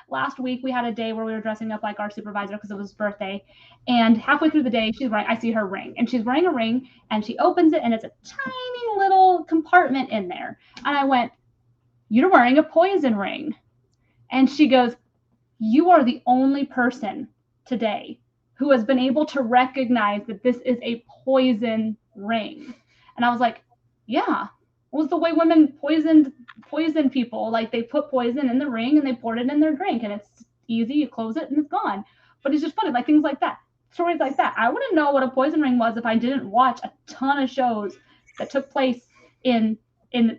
last week we had a day where we were dressing up like our supervisor because it was his birthday, and halfway through the day I see her ring, and she's wearing a ring, and she opens it, and it's a tiny little compartment in there, and I went, "You're wearing a poison ring," and she goes, "You are the only person today who has been able to recognize that this is a poison ring." And I was like, yeah, it was the way women poison people. Like, they put poison in the ring and they poured it in their drink, and it's easy. You close it and it's gone. But it's just funny, like, things like that, stories like that. I wouldn't know what a poison ring was if I didn't watch a ton of shows that took place in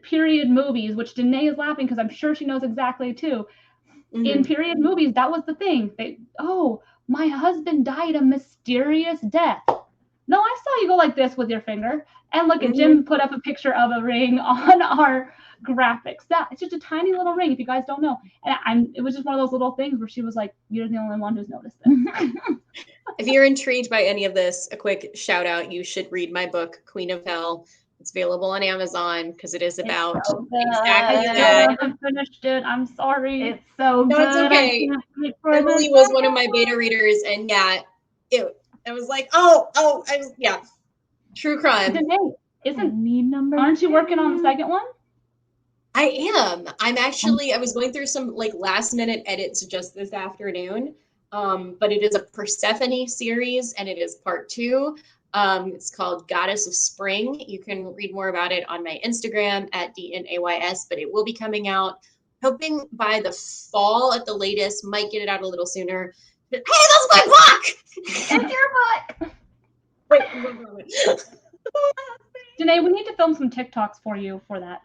period movies, which Danae is laughing because I'm sure she knows exactly too. Mm-hmm. In period movies, that was the thing. My husband died a mysterious death. No, I saw you go like this with your finger. And look at Jim put up a picture of a ring on our graphics. It's just a tiny little ring, if you guys don't know. And it was just one of those little things where she was like, you're the only one who's noticed it. If you're intrigued by any of this, a quick shout out, you should read my book, Queen of Hell. It's available on Amazon because it is about exactly that. I haven't finished it. I'm sorry. It's so good. It's okay. Emily was one of my beta readers, and yeah, I was like, true crime. Aren't you working on the second one? I am. I was going through some like last minute edits just this afternoon. But it is a Persephone series, and it is part 2. It's called Goddess of Spring. You can read more about it on my Instagram at DNAYS, but it will be coming out, hoping by the fall at the latest. Might get it out a little sooner. Hey, that's my book! It's your book! Wait. Danae, we need to film some TikToks for you for that.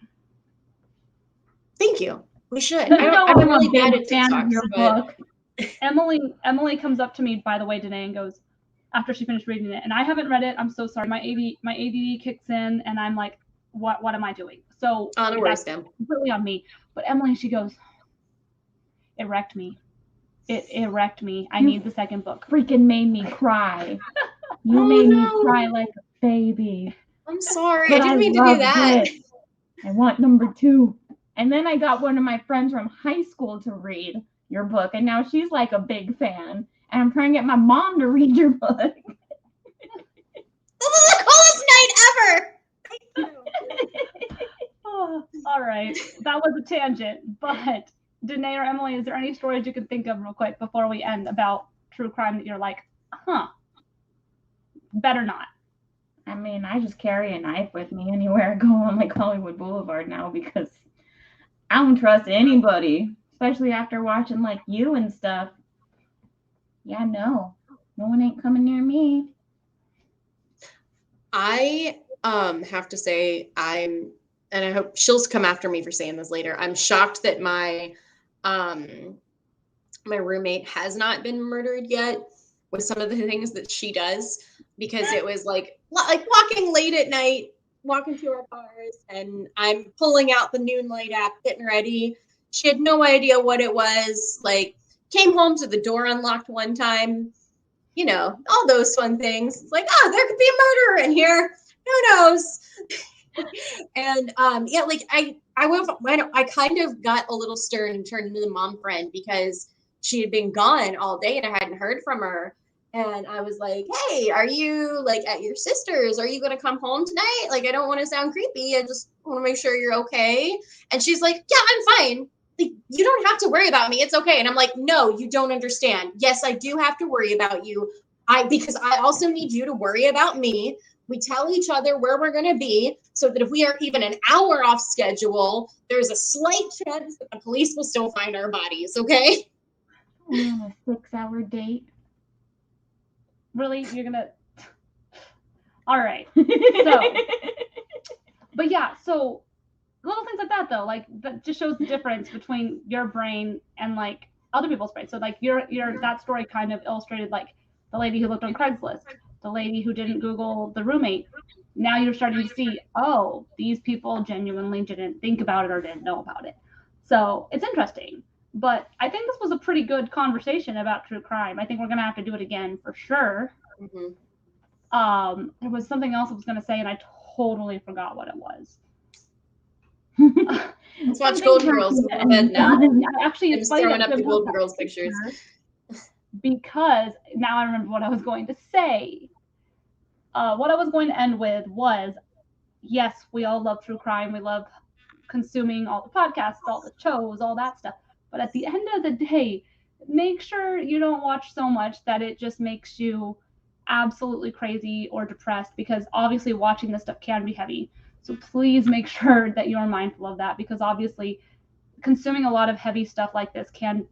Thank you. We should. I'm really bad at TikToks, but... Emily comes up to me, by the way, Danae, and goes, after she finished reading it, and I haven't read it. I'm so sorry. My ADD kicks in, and I'm like, what am I doing? So that's completely on me. But Emily, she goes, it wrecked me. It wrecked me. I need the second book. Freaking made me cry. You made me cry like a baby. I'm sorry. But I didn't mean to do that. I want number 2. And then I got one of my friends from high school to read your book, and now she's like a big fan. And I'm trying to get my mom to read your book. This is the coolest night ever. Oh, all right. That was a tangent. But Danae or Emily, is there any stories you could think of real quick before we end about true crime that you're like, better not? I mean, I just carry a knife with me anywhere I go on like Hollywood Boulevard now because I don't trust anybody, especially after watching like you and stuff. Yeah, no one ain't coming near me. I have to say and I hope she'll come after me for saying this later. I'm shocked that my roommate has not been murdered yet with some of the things that she does, because it was like walking late at night, walking to our cars, and I'm pulling out the Noonlight app, getting ready. She had no idea what it was. Like, came home to the door unlocked one time. You know, all those fun things. It's like, oh, there could be a murderer in here. Who knows? And like I kind of got a little stern and turned into the mom friend because she had been gone all day and I hadn't heard from her. And I was like, hey, are you like at your sister's? Are you going to come home tonight? Like, I don't want to sound creepy. I just want to make sure you're okay. And she's like, yeah, I'm fine. Like, you don't have to worry about me. It's okay. And I'm like, no, you don't understand. Yes, I do have to worry about you. Because I also need you to worry about me. We tell each other where we're going to be so that if we are even an hour off schedule, there's a slight chance that the police will still find our bodies. Okay. We're on a 6-hour date. Really? You're gonna? All right. So, but yeah, so little things like that though, like that just shows the difference between your brain and like other people's brains. So like your that story kind of illustrated like the lady who looked on Craigslist, the lady who didn't Google the roommate. Now you're starting to see, oh, these people genuinely didn't think about it or didn't know about it. So it's interesting. But I think this was a pretty good conversation about true crime. I think we're gonna have to do it again for sure. Mm-hmm. There was something else I was gonna say, and I totally forgot what it was. Let's watch Golden Girls in bed now. Actually, it's funny throwing up the Golden Girls pictures. Because now I remember what I was going to say. What I was going to end with was, yes, we all love true crime. We love consuming all the podcasts, all the shows, all that stuff. But at the end of the day, make sure you don't watch so much that it just makes you absolutely crazy or depressed, because obviously watching this stuff can be heavy. So please make sure that you're mindful of that, because obviously consuming a lot of heavy stuff like this can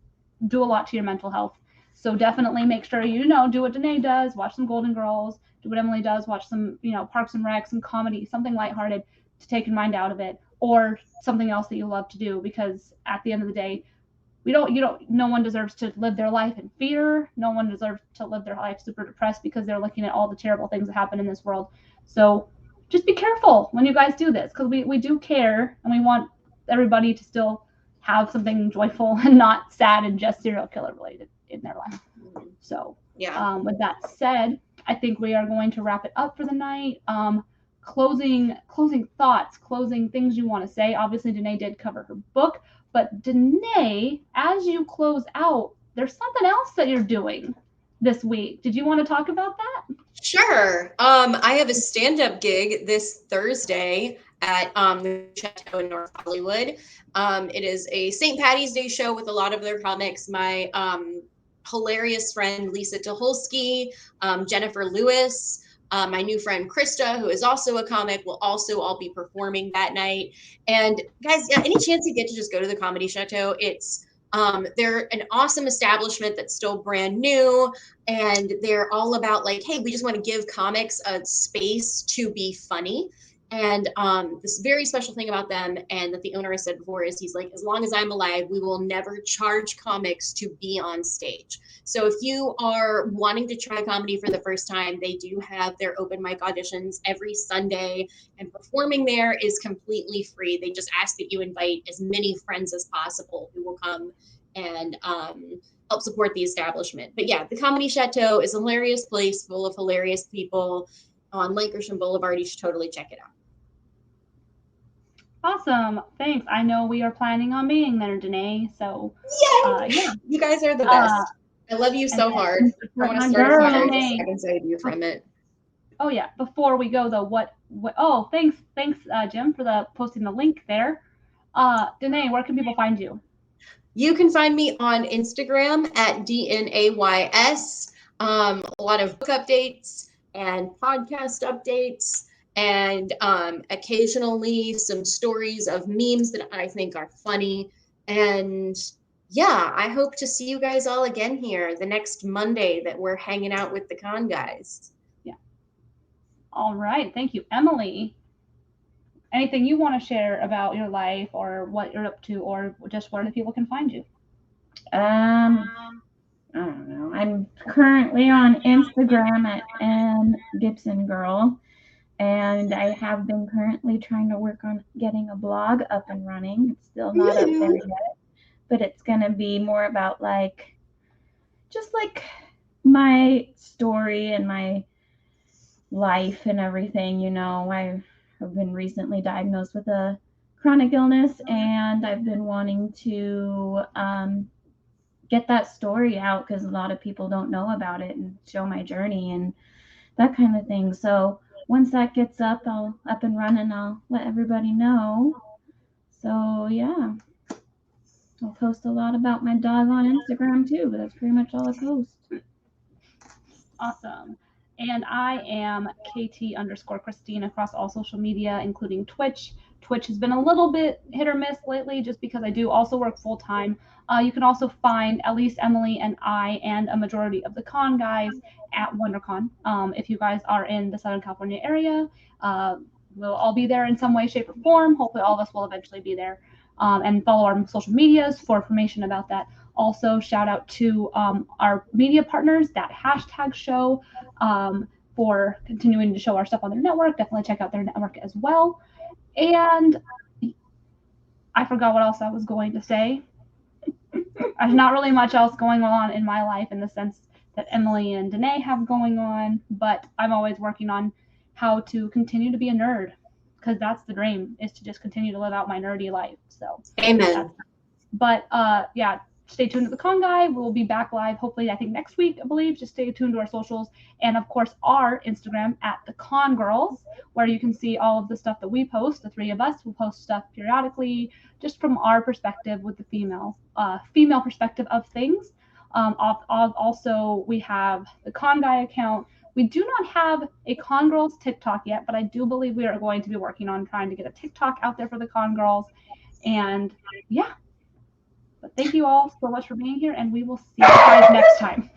do a lot to your mental health. So definitely make sure do what Danae does, watch some Golden Girls, do what Emily does, watch some, Parks and Rec, some comedy, something lighthearted to take your mind out of it, or something else that you love to do, because at the end of the day, no one deserves to live their life in fear. No one deserves to live their life super depressed because they're looking at all the terrible things that happen in this world. So just be careful when you guys do this, because we do care and we want everybody to still have something joyful and not sad and just serial killer related in their life. So yeah. With that said, I think we are going to wrap it up for the night. Closing thoughts, closing things you want to say. Obviously, Danae did cover her book, but Danae, as you close out, there's something else that you're doing this week. Did you want to talk about that? Sure. I have a stand-up gig this Thursday at the Chateau in North Hollywood. It is a St. Patty's Day show with a lot of their comics. My hilarious friend Lisa Tucholsky, Jennifer Lewis, my new friend Krista, who is also a comic, will also all be performing that night. And guys, any chance you get to just go to the Comedy Chateau, it's they're an awesome establishment that's still brand new, and they're all about like, hey, we just want to give comics a space to be funny. And this very special thing about them, and that the owner has said before, is he's like, as long as I'm alive, we will never charge comics to be on stage. So if you are wanting to try comedy for the first time, they do have their open mic auditions every Sunday, and performing there is completely free. They just ask that you invite as many friends as possible who will come and help support the establishment. But yeah, the Comedy Chateau is a hilarious place full of hilarious people on Lake Ocean Boulevard. You should totally check it out. Awesome. Thanks. I know we are planning on being there, Danae. So, yeah. You guys are the best. I love you so hard. I want to start a fire just so I can save you from it. Oh yeah. Before we go though, what? Oh, thanks, Jim, for posting the link there. Danae, where can people find you? You can find me on Instagram at DNAYS. A lot of book updates and podcast updates, and occasionally some stories of memes that I think are funny. And yeah, I hope to see you guys all again here the next Monday that we're hanging out with the con guys. Yeah. All right. Thank you, Emily. Anything you want to share about your life or what you're up to, or just where the people can find you? I don't know. I'm currently on Instagram at @Gibson and I have been currently trying to work on getting a blog up and running. It's still not up there yet, but it's gonna be more about just my story and my life and everything. I have been recently diagnosed with a chronic illness, and I've been wanting to get that story out because a lot of people don't know about it and show my journey and that kind of thing. So once that gets up and running, I'll let everybody know. So yeah, I'll post a lot about my dog on Instagram too, but that's pretty much all I post. Awesome. And I am KT_Christine across all social media, including Twitch. Twitch has been a little bit hit or miss lately just because I do also work full time. You can also find at least Emily and I and a majority of the con guys at Wondercon. If you guys are in the Southern California area, we'll all be there in some way, shape, or form. Hopefully all of us will eventually be there. And follow our social medias for information about that. Also, shout out to our media partners, that hashtag show, for continuing to show our stuff on their network. Definitely check out their network as well. And I forgot what else I was going to say. There's not really much else going on in my life in the sense that Emily and Danae have going on, but I'm always working on how to continue to be a nerd, because that's the dream, is to just continue to live out my nerdy life. So amen. But yeah, stay tuned to the con guy. We'll be back live hopefully, I think next week, I believe. Just stay tuned to our socials, and of course our Instagram at the Con Girls, where you can see all of the stuff that we post. The three of us will post stuff periodically just from our perspective with the female perspective of things. Also, we have the Con Guy account. We do not have a Con Girls TikTok yet, but I do believe we are going to be working on trying to get a TikTok out there for the Con Girls. And yeah, but thank you all so much for being here, and we will see you guys next time.